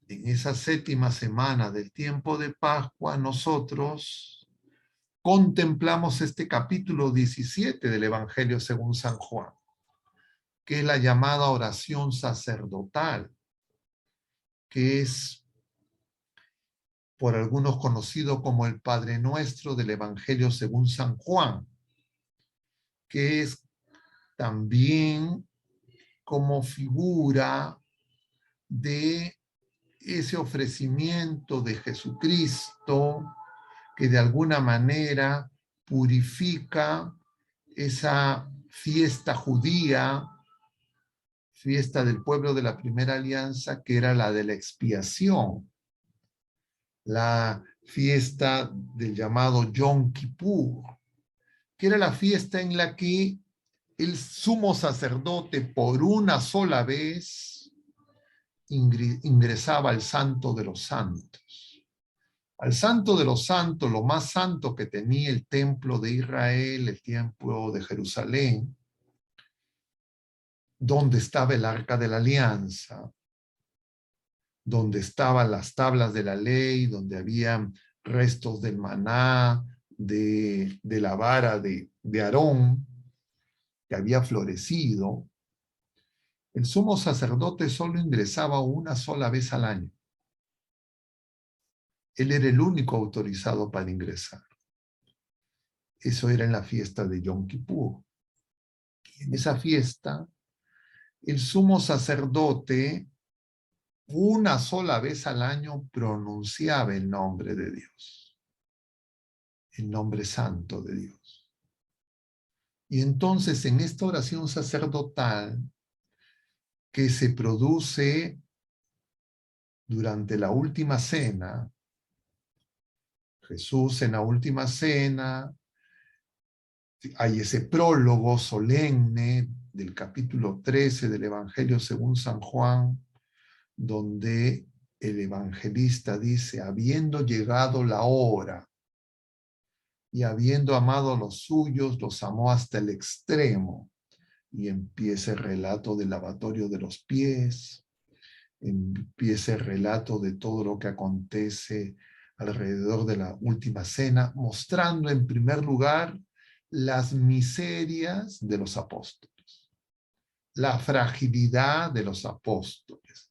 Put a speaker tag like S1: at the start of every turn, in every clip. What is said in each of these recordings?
S1: en esa séptima semana del tiempo de Pascua, nosotros contemplamos este capítulo 17 del Evangelio según San Juan, que es la llamada oración sacerdotal, que es por algunos conocido como el Padre Nuestro del Evangelio según San Juan, que es también como figura de ese ofrecimiento de Jesucristo que de alguna manera purifica esa fiesta judía, fiesta del pueblo de la primera alianza, que era la de la expiación, la fiesta del llamado Yom Kippur, que era la fiesta en la que el sumo sacerdote por una sola vez ingresaba al Santo de los Santos. Al Santo de los Santos, lo más santo que tenía el templo de Israel, el templo de Jerusalén, donde estaba el Arca de la Alianza, donde estaban las tablas de la ley, donde había restos del maná, de la vara de Aarón, que había florecido. El sumo sacerdote solo ingresaba una sola vez al año. Él era el único autorizado para ingresar. Eso era en la fiesta de Yom Kippur. Y en esa fiesta, el sumo sacerdote una sola vez al año pronunciaba el nombre de Dios, el nombre santo de Dios. Y entonces en esta oración sacerdotal que se produce durante la última cena, Jesús en la última cena, hay ese prólogo solemne del capítulo 13 del Evangelio según San Juan, donde el evangelista dice, habiendo llegado la hora y habiendo amado a los suyos, los amó hasta el extremo. Y empieza el relato del lavatorio de los pies, empieza el relato de todo lo que acontece alrededor de la última cena, mostrando en primer lugar las miserias de los apóstoles, la fragilidad de los apóstoles,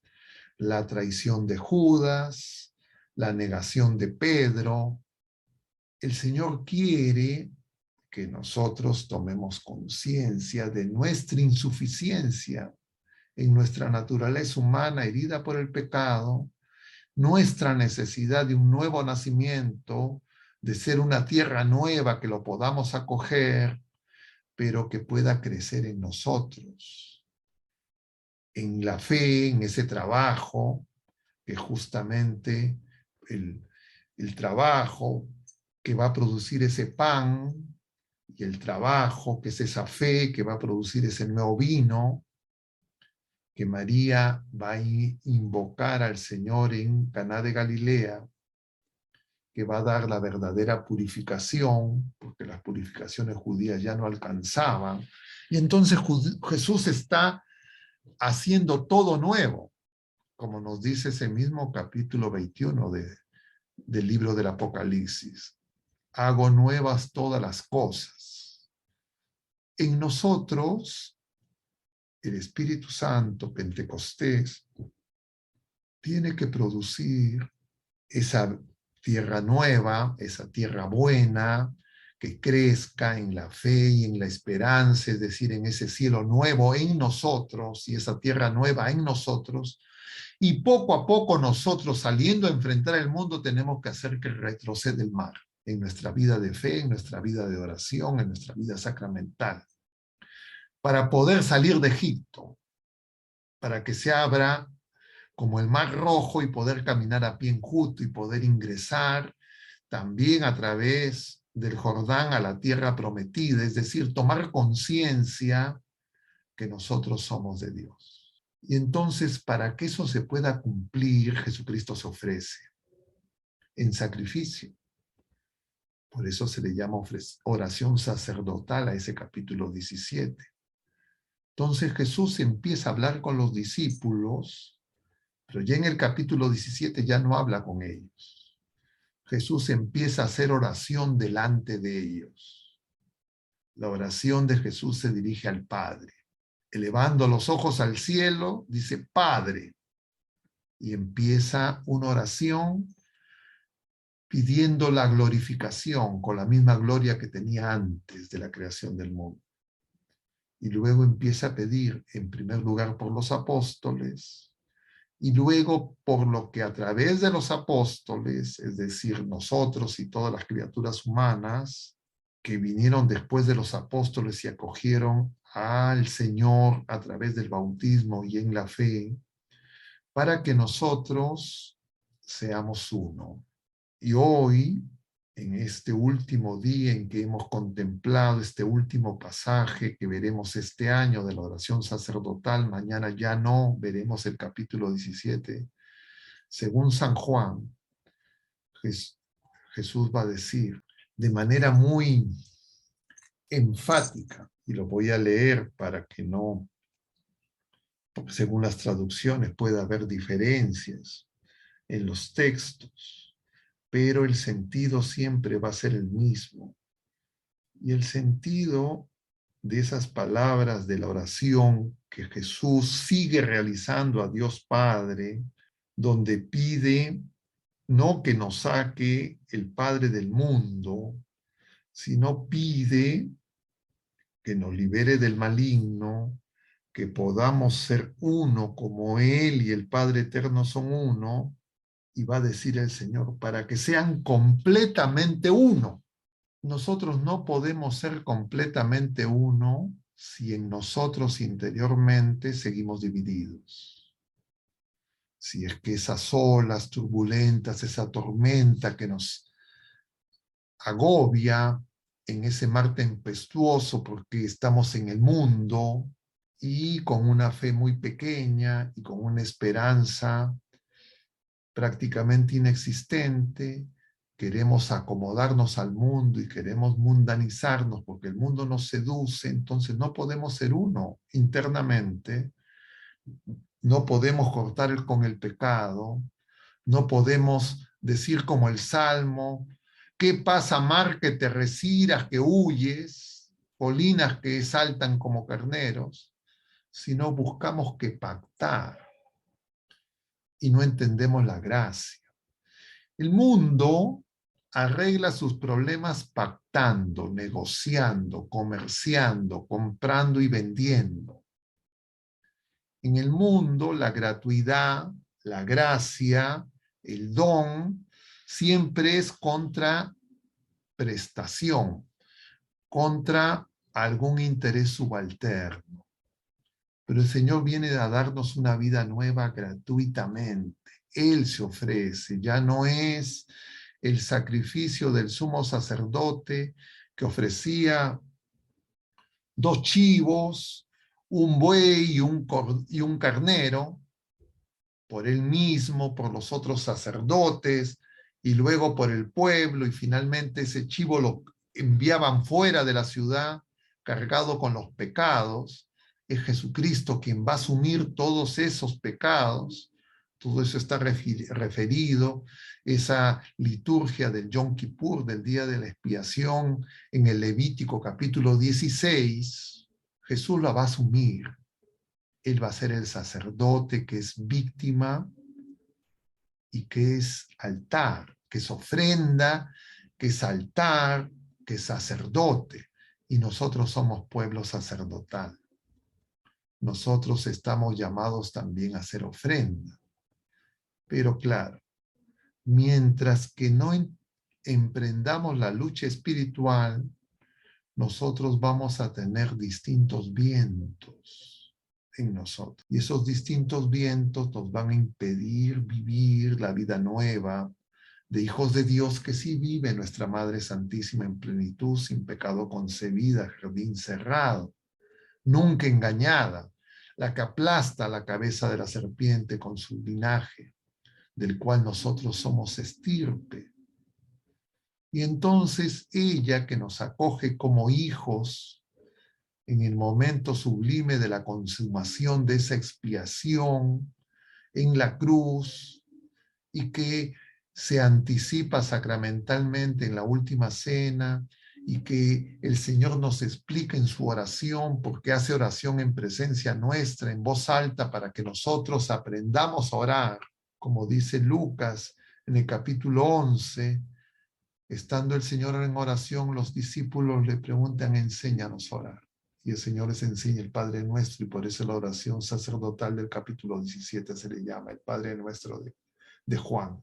S1: la traición de Judas, la negación de Pedro. El Señor quiere que nosotros tomemos conciencia de nuestra insuficiencia en nuestra naturaleza humana herida por el pecado, nuestra necesidad de un nuevo nacimiento, de ser una tierra nueva que lo podamos acoger, pero que pueda crecer en nosotros, en la fe, en ese trabajo, que justamente el trabajo que va a producir ese pan, y el trabajo que es esa fe que va a producir ese nuevo vino, que María va a invocar al Señor en Caná de Galilea, que va a dar la verdadera purificación, porque las purificaciones judías ya no alcanzaban. Y entonces Jesús está haciendo todo nuevo, como nos dice ese mismo capítulo 21 del libro del Apocalipsis. Hago nuevas todas las cosas. En nosotros, el Espíritu Santo, Pentecostés, tiene que producir esa tierra nueva, esa tierra buena, que crezca en la fe y en la esperanza, es decir, en ese cielo nuevo en nosotros y esa tierra nueva en nosotros. Y poco a poco nosotros, saliendo a enfrentar el mundo, tenemos que hacer que retroceda el mar en nuestra vida de fe, en nuestra vida de oración, en nuestra vida sacramental, para poder salir de Egipto, para que se abra como el mar Rojo y poder caminar a pie enjuto y poder ingresar también a través del Jordán a la tierra prometida, es decir, tomar conciencia que nosotros somos de Dios. Y entonces, para que eso se pueda cumplir, Jesucristo se ofrece en sacrificio. Por eso se le llama oración sacerdotal a ese capítulo 17. Entonces Jesús empieza a hablar con los discípulos Pero ya en el capítulo 17 ya no habla con ellos. Jesús empieza a hacer oración delante de ellos. La oración de Jesús se dirige al Padre. Elevando los ojos al cielo, dice Padre. Y empieza una oración pidiendo la glorificación con la misma gloria que tenía antes de la creación del mundo. Y luego empieza a pedir, en primer lugar, por los apóstoles, y luego por lo que a través de los apóstoles, es decir, nosotros y todas las criaturas humanas que vinieron después de los apóstoles y acogieron al Señor a través del bautismo y en la fe, para que nosotros seamos uno. Y hoy, en este último día en que hemos contemplado este último pasaje que veremos este año de la oración sacerdotal, mañana ya no veremos el capítulo 17, según San Juan, Jesús va a decir de manera muy enfática, y lo voy a leer para que no, según las traducciones, pueda haber diferencias en los textos, pero el sentido siempre va a ser el mismo. Y el sentido de esas palabras de la oración que Jesús sigue realizando a Dios Padre, donde pide no que nos saque el Padre del mundo, sino pide que nos libere del maligno, que podamos ser uno como Él y el Padre eterno son uno, y va a decir el Señor, para que sean completamente uno. Nosotros no podemos ser completamente uno si en nosotros interiormente seguimos divididos. Si es que esas olas turbulentas, esa tormenta que nos agobia en ese mar tempestuoso porque estamos en el mundo y con una fe muy pequeña y con una esperanza prácticamente inexistente, queremos acomodarnos al mundo y queremos mundanizarnos porque el mundo nos seduce, entonces no podemos ser uno internamente, no podemos cortar con el pecado, no podemos decir como el Salmo, ¿qué pasa, mar, que te resiras, que huyes, colinas que saltan como carneros? Sino buscamos que pactar y no entendemos la gracia. El mundo arregla sus problemas pactando, negociando, comerciando, comprando y vendiendo. En el mundo, la gratuidad, la gracia, el don, siempre es contra prestación, contra algún interés subalterno. Pero el Señor viene a darnos una vida nueva gratuitamente. Él se ofrece, ya no es el sacrificio del sumo sacerdote que ofrecía 2 chivos, un buey y un carnero, por él mismo, por los otros sacerdotes, y luego por el pueblo, y finalmente ese chivo lo enviaban fuera de la ciudad, cargado con los pecados. Es Jesucristo quien va a asumir todos esos pecados. Todo eso está referido, esa liturgia del Yom Kippur, del día de la expiación, en el Levítico capítulo 16, Jesús la va a asumir. Él va a ser el sacerdote que es víctima y que es altar, que es ofrenda, que es altar, que es sacerdote. Y nosotros somos pueblo sacerdotal. Nosotros estamos llamados también a hacer ofrenda. Pero claro, mientras que no emprendamos la lucha espiritual, nosotros vamos a tener distintos vientos en nosotros. Y esos distintos vientos nos van a impedir vivir la vida nueva de hijos de Dios que sí vive nuestra Madre Santísima en plenitud, sin pecado concebida, jardín cerrado, nunca engañada, la que aplasta la cabeza de la serpiente con su linaje, del cual nosotros somos estirpe. Y entonces ella que nos acoge como hijos en el momento sublime de la consumación de esa expiación, en la cruz y que se anticipa sacramentalmente en la última cena y que el Señor nos explica en su oración, porque hace oración en presencia nuestra, en voz alta, para que nosotros aprendamos a orar, como dice Lucas en el capítulo 11. Estando el Señor en oración, los discípulos le preguntan, enséñanos a orar. Y el Señor les enseña el Padre Nuestro, y por eso la oración sacerdotal del capítulo 17 se le llama el Padre Nuestro de Juan.